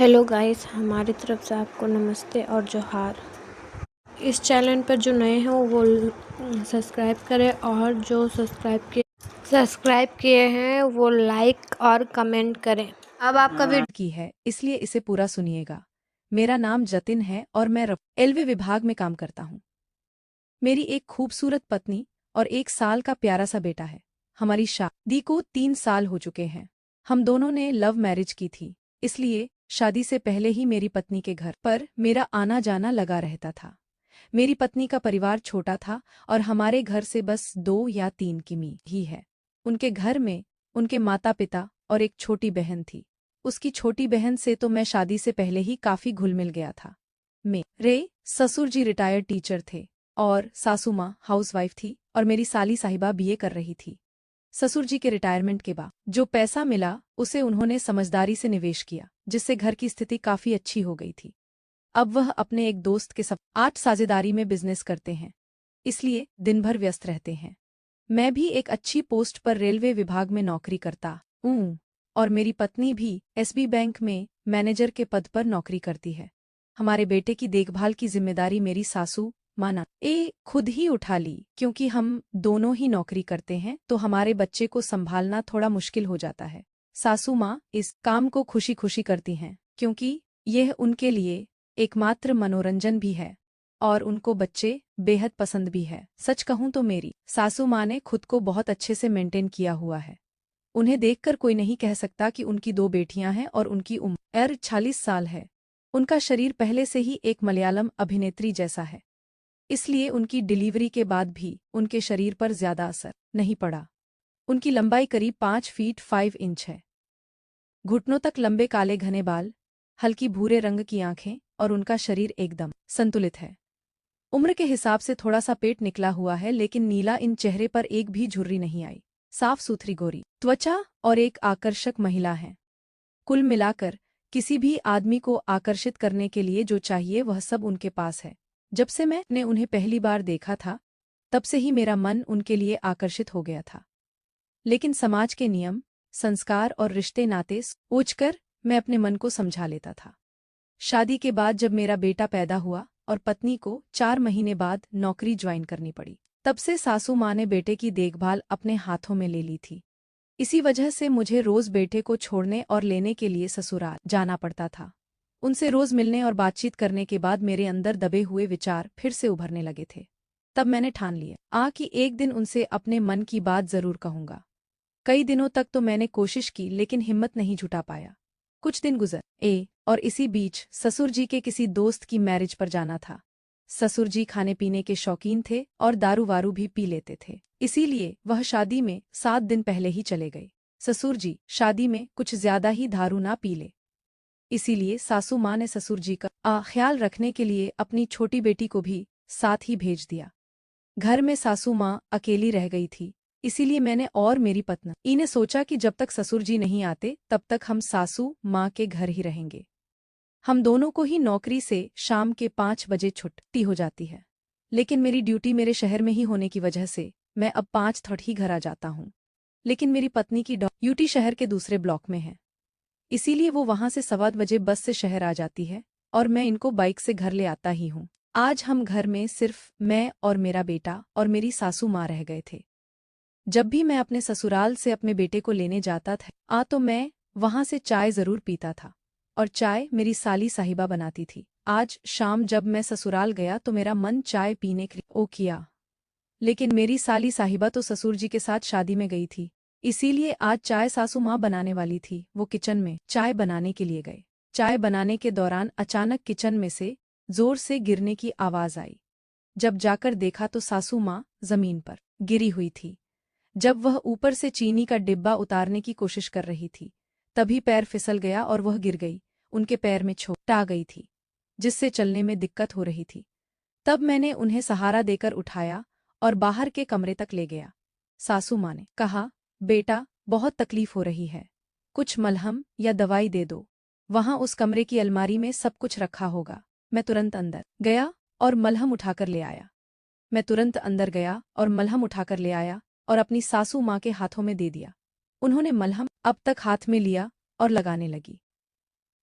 Hello guys, हमारी तरफ से आपको नमस्ते और जोहार। इस चैनल पर जो नए हैं वो सब्सक्राइब करें और जो सब्सक्राइब किए हैं वो लाइक और कमेंट करें। अब आपका वीडियो की है, इसलिए इसे पूरा सुनिएगा। मेरा नाम जतिन है और मैं रेलवे विभाग में काम करता हूँ। मेरी एक खूबसूरत पत्नी और 1 साल का प्यारा सा बेटा है। हमारी शादी को 3 साल हो चुके हैं। हम दोनों ने लव मैरिज की थी, इसलिए शादी से पहले ही मेरी पत्नी के घर पर मेरा आना जाना लगा रहता था। मेरी पत्नी का परिवार छोटा था और हमारे घर से बस 2 या 3 किमी ही है। उनके घर में उनके माता पिता और एक छोटी बहन थी। उसकी छोटी बहन से तो मैं शादी से पहले ही काफी घुल मिल गया था। मेरे ससुर जी रिटायर्ड टीचर थे और सासू माँ हाउसवाइफ थी और मेरी साली साहिबा बीए कर रही थी। ससुर जी के रिटायरमेंट के बाद जो पैसा मिला उसे उन्होंने समझदारी से निवेश किया, जिससे घर की स्थिति काफी अच्छी हो गई थी। अब वह अपने एक दोस्त के साथ 8 साझेदारी में बिजनेस करते हैं, इसलिए दिन भर व्यस्त रहते हैं। मैं भी एक अच्छी पोस्ट पर रेलवे विभाग में नौकरी करता हूँ और मेरी पत्नी भी एसबी बैंक में मैनेजर के पद पर नौकरी करती है। हमारे बेटे की देखभाल की जिम्मेदारी मेरी सासू माना खुद ही उठा ली, क्योंकि हम दोनों ही नौकरी करते हैं तो हमारे बच्चे को संभालना थोड़ा मुश्किल हो जाता है। सासू माँ इस काम को खुशी खुशी करती हैं, क्योंकि यह उनके लिए एकमात्र मनोरंजन भी है और उनको बच्चे बेहद पसंद भी है। सच कहूँ तो मेरी सासू माँ ने खुद को बहुत अच्छे से मेंटेन किया हुआ है। उन्हें देखकर कोई नहीं कह सकता कि उनकी 2 बेटियां हैं और उनकी उम्र 46 साल है। उनका शरीर पहले से ही एक मलयालम अभिनेत्री जैसा है, इसलिए उनकी डिलीवरी के बाद भी उनके शरीर पर ज्यादा असर नहीं पड़ा। उनकी लंबाई करीब 5 फीट 5 इंच है। घुटनों तक लंबे काले घने बाल, हल्की भूरे रंग की आंखें और उनका शरीर एकदम संतुलित है। उम्र के हिसाब से थोड़ा सा पेट निकला हुआ है, लेकिन नीला इन चेहरे पर एक भी झुर्री नहीं आई। साफ सुथरी गोरी त्वचा और एक आकर्षक महिला है। कुल मिलाकर किसी भी आदमी को आकर्षित करने के लिए जो चाहिए वह सब उनके पास है। जब से मैंने उन्हें पहली बार देखा था, तब से ही मेरा मन उनके लिए आकर्षित हो गया था। लेकिन समाज के नियम, संस्कार और रिश्ते नाते सोचकर मैं अपने मन को समझा लेता था। शादी के बाद जब मेरा बेटा पैदा हुआ और पत्नी को 4 महीने बाद नौकरी ज्वाइन करनी पड़ी, तब से सासू माँ ने बेटे की देखभाल अपने हाथों में ले ली थी। इसी वजह से मुझे रोज बेटे को छोड़ने और लेने के लिए ससुराल जाना पड़ता था। उनसे रोज मिलने और बातचीत करने के बाद मेरे अंदर दबे हुए विचार फिर से उभरने लगे थे। तब मैंने ठान लिया कि एक दिन उनसे अपने मन की बात जरूर कहूंगा। कई दिनों तक तो मैंने कोशिश की, लेकिन हिम्मत नहीं जुटा पाया। कुछ दिन गुजर और इसी बीच ससुर जी के किसी दोस्त की मैरिज पर जाना था। ससुर जी खाने पीने के शौकीन थे और दारू वारू भी पी लेते थे, इसीलिए वह शादी में 7 दिन पहले ही चले गए। ससुर जी शादी में कुछ ज्यादा ही दारू ना पी ले, इसीलिए सासू माँ ने ससुर जी का ख्याल रखने के लिए अपनी छोटी बेटी को भी साथ ही भेज दिया। घर में सासू माँ अकेली रह गई थी, इसीलिए मैंने और मेरी पत्नी ने सोचा कि जब तक ससुर जी नहीं आते तब तक हम सासू माँ के घर ही रहेंगे। हम दोनों को ही नौकरी से शाम के 5 बजे छुट्टी हो जाती है, लेकिन मेरी ड्यूटी मेरे शहर में ही होने की वजह से मैं अब 5 ही घर आ जाता हूँ। लेकिन मेरी पत्नी की ड्यूटी शहर के दूसरे ब्लॉक में है, इसीलिए वो वहां से 1:15 बस से शहर आ जाती है और मैं इनको बाइक से घर ले आता ही हूँ। आज हम घर में सिर्फ मैं और मेरा बेटा और मेरी सासू माँ रह गए थे। जब भी मैं अपने ससुराल से अपने बेटे को लेने जाता था तो मैं वहां से चाय जरूर पीता था और चाय मेरी साली साहिबा बनाती थी। आज शाम जब मैं ससुराल गया तो मेरा मन चाय पीने के लिए किया, लेकिन मेरी साली साहिबा तो ससुर जी के साथ शादी में गई थी, इसीलिए आज चाय सासू माँ बनाने वाली थी। वो किचन में चाय बनाने के लिए गए। चाय बनाने के दौरान अचानक किचन में से जोर से गिरने की आवाज आई। जब जाकर देखा तो सासू माँ जमीन पर गिरी हुई थी। जब वह ऊपर से चीनी का डिब्बा उतारने की कोशिश कर रही थी, तभी पैर फिसल गया और वह गिर गई। उनके पैर में चोट आ गई थी, जिससे चलने में दिक्कत हो रही थी। तब मैंने उन्हें सहारा देकर उठाया और बाहर के कमरे तक ले गया। सासू माँ ने कहा, बेटा बहुत तकलीफ हो रही है, कुछ मलहम या दवाई दे दो। वहां उस कमरे की अलमारी में सब कुछ रखा होगा। मैं तुरंत अंदर गया और मलहम उठाकर ले आया। मैं तुरंत अंदर गया और मलहम उठाकर ले आया और अपनी सासू माँ के हाथों में दे दिया। उन्होंने मलहम अब तक हाथ में लिया और लगाने लगी।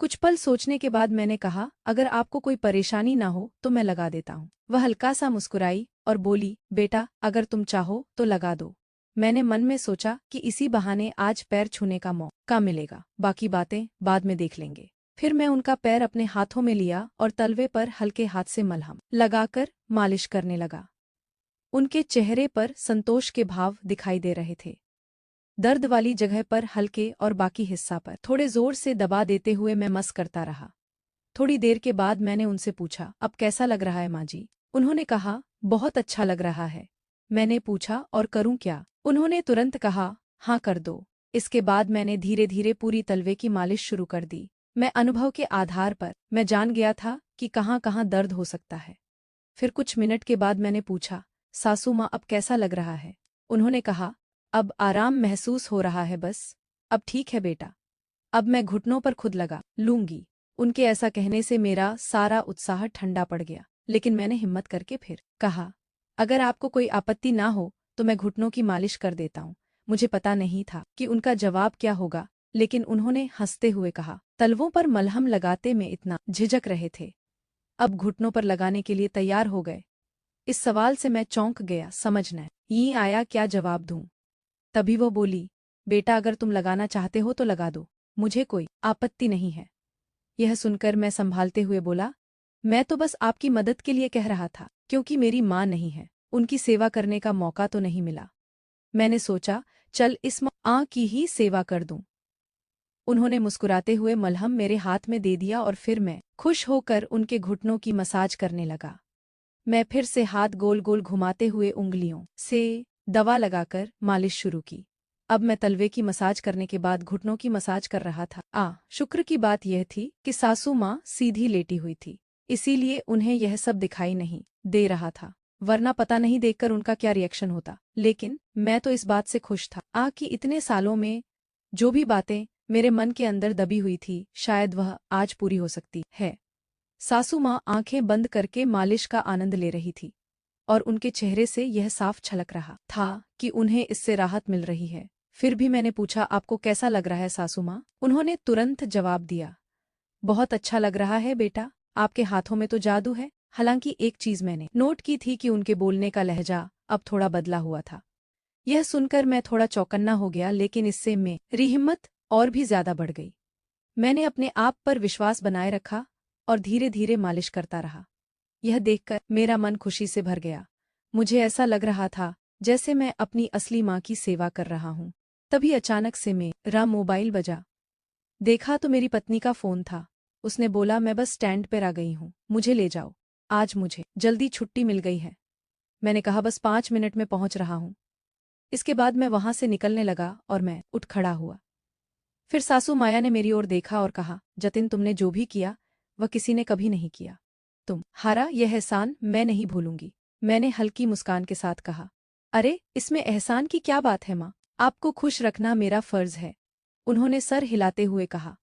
कुछ पल सोचने के बाद मैंने कहा, अगर आपको कोई परेशानी ना हो तो मैं लगा देता हूँ। वह हल्का सा मुस्कुराई और बोली, बेटा अगर तुम चाहो तो लगा दो। मैंने मन में सोचा कि इसी बहाने आज पैर छूने का मौका मिलेगा, बाकी बातें बाद में देख लेंगे। फिर मैं उनका पैर अपने हाथों में लिया और तलवे पर हल्के हाथ से मलहम लगाकर मालिश करने लगा। उनके चेहरे पर संतोष के भाव दिखाई दे रहे थे। दर्द वाली जगह पर हल्के और बाकी हिस्सा पर थोड़े जोर से दबा देते हुए मैं मस करता रहा। थोड़ी देर के बाद मैंने उनसे पूछा, अब कैसा लग रहा है माँ जी? उन्होंने कहा, बहुत अच्छा लग रहा है। मैंने पूछा, और करूं क्या? उन्होंने तुरंत कहा, हाँ कर दो। इसके बाद मैंने धीरे धीरे पूरी तलवे की मालिश शुरू कर दी। मैं अनुभव के आधार पर मैं जान गया था कि कहाँ कहाँ दर्द हो सकता है। फिर कुछ मिनट के बाद मैंने पूछा, सासू माँ अब कैसा लग रहा है? उन्होंने कहा, अब आराम महसूस हो रहा है बस। अब ठीक है बेटा। अब मैं घुटनों पर खुद लगा लूंगी। उनके ऐसा कहने से मेरा सारा उत्साह ठंडा पड़ गया, लेकिन मैंने हिम्मत करके फिर कहा, अगर आपको कोई आपत्ति ना हो तो मैं घुटनों की मालिश कर देता हूँ। मुझे पता नहीं था कि उनका जवाब क्या होगा, लेकिन उन्होंने हंसते हुए कहा, तलवों पर मलहम लगाते में इतना झिझक रहे थे, अब घुटनों पर लगाने के लिए तैयार हो गए। इस सवाल से मैं चौंक गया, समझ नहीं आया क्या जवाब दूं। तभी वो बोली, बेटा अगर तुम लगाना चाहते हो तो लगा दो, मुझे कोई आपत्ति नहीं है। यह सुनकर मैं संभालते हुए बोला, मैं तो बस आपकी मदद के लिए कह रहा था, क्योंकि मेरी माँ नहीं है, उनकी सेवा करने का मौका तो नहीं मिला। मैंने सोचा, चल इस माँ की ही सेवा कर दूं। उन्होंने मुस्कुराते हुए मलहम मेरे हाथ में दे दिया और फिर मैं खुश होकर उनके घुटनों की मसाज करने लगा। मैं फिर से हाथ गोल गोल घुमाते हुए उंगलियों से दवा लगाकर मालिश शुरू की। अब मैं तलवे की मसाज करने के बाद घुटनों की मसाज कर रहा था। शुक्र की बात यह थी कि सासू माँ सीधी लेटी हुई थी, इसीलिए उन्हें यह सब दिखाई नहीं दे रहा था, वरना पता नहीं देखकर उनका क्या रिएक्शन होता। लेकिन मैं तो इस बात से खुश था कि इतने सालों में जो भी बातें मेरे मन के अंदर दबी हुई थी, शायद वह आज पूरी हो सकती है। सासू माँ आंखें बंद करके मालिश का आनंद ले रही थी, और उनके चेहरे से यह साफ झलक रहा था कि उन्हें इससे राहत मिल रही है। फिर भी मैंने पूछा, आपको कैसा लग रहा है सासू माँ? उन्होंने तुरंत जवाब दिया, बहुत अच्छा लग रहा है बेटा, आपके हाथों में तो जादू है। हालांकि एक चीज मैंने नोट की थी कि उनके बोलने का लहजा अब थोड़ा बदला हुआ था। यह सुनकर मैं थोड़ा चौकन्ना हो गया, लेकिन इससे मेरी हिम्मत और भी ज्यादा बढ़ गई। मैंने अपने आप पर विश्वास बनाए रखा और धीरे धीरे मालिश करता रहा। यह देखकर मेरा मन खुशी से भर गया। मुझे ऐसा लग रहा था जैसे मैं अपनी असली माँ की सेवा कर रहा हूँ। तभी अचानक से मेरा मोबाइल बजा। देखा तो मेरी पत्नी का फोन था। उसने बोला, मैं बस स्टैंड पर आ गई हूँ, मुझे ले जाओ, आज मुझे जल्दी छुट्टी मिल गई है। मैंने कहा, बस 5 मिनट में पहुंच रहा हूँ। इसके बाद मैं वहां से निकलने लगा और मैं उठ खड़ा हुआ। फिर सासू माया ने मेरी ओर देखा और कहा, जतिन तुमने जो भी किया वह किसी ने कभी नहीं किया। तुम हारा यह एहसान मैं नहीं भूलूंगी। मैंने हल्की मुस्कान के साथ कहा, अरे इसमें एहसान की क्या बात है माँ, आपको खुश रखना मेरा फर्ज है। उन्होंने सर हिलाते हुए कहा,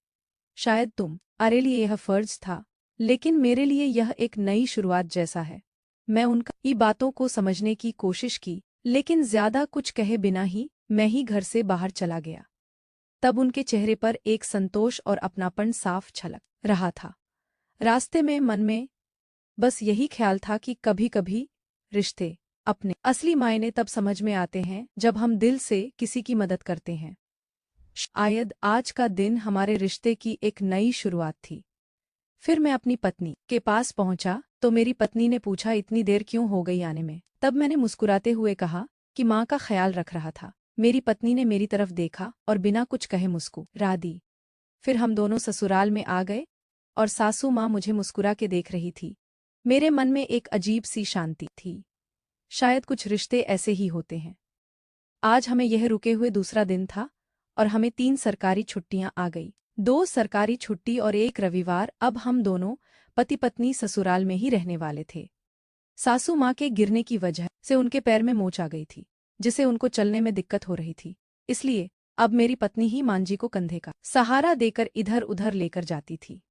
शायद तुम्हारे लिए यह फर्ज था, लेकिन मेरे लिए यह एक नई शुरुआत जैसा है। मैं उनकी बातों को समझने की कोशिश की, लेकिन ज्यादा कुछ कहे बिना ही मैं ही घर से बाहर चला गया। तब उनके चेहरे पर एक संतोष और अपनापन साफ झलक रहा था। रास्ते में मन में बस यही ख्याल था कि कभी कभी रिश्ते अपने असली मायने तब समझ में आते हैं जब हम दिल से किसी की मदद करते हैं। शायद आज का दिन हमारे रिश्ते की एक नई शुरुआत थी। फिर मैं अपनी पत्नी के पास पहुंचा तो मेरी पत्नी ने पूछा, इतनी देर क्यों हो गई आने में? तब मैंने मुस्कुराते हुए कहा कि माँ का ख्याल रख रहा था। मेरी पत्नी ने मेरी तरफ देखा और बिना कुछ कहे मुस्कुरा दी। फिर हम दोनों ससुराल में आ गए और सासू माँ मुझे मुस्कुरा के देख रही थी। मेरे मन में एक अजीब सी शांति थी। शायद कुछ रिश्ते ऐसे ही होते हैं। आज हमें यह रुके हुए दूसरा दिन था और हमें 3 सरकारी छुट्टियां आ गई। 2 सरकारी छुट्टी और एक रविवार। अब हम दोनों पति पत्नी ससुराल में ही रहने वाले थे। सासू माँ के गिरने की वजह से उनके पैर में मोच आ गई थी, जिसे उनको चलने में दिक्कत हो रही थी। इसलिए अब मेरी पत्नी ही मांझी को कंधे का सहारा देकर इधर उधर लेकर जाती थी।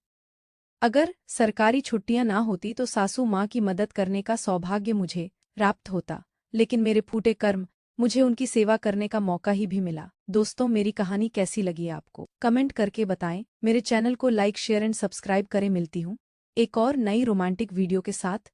अगर सरकारी छुट्टियां ना होती तो सासू माँ की मदद करने का सौभाग्य मुझे प्राप्त होता, लेकिन मेरे फूटे कर्म मुझे उनकी सेवा करने का मौका ही भी मिला। दोस्तों, मेरी कहानी कैसी लगी आपको? कमेंट करके बताएं। मेरे चैनल को लाइक, शेयर एंड सब्सक्राइब करें। मिलती हूँ एक और नई रोमांटिक वीडियो के साथ।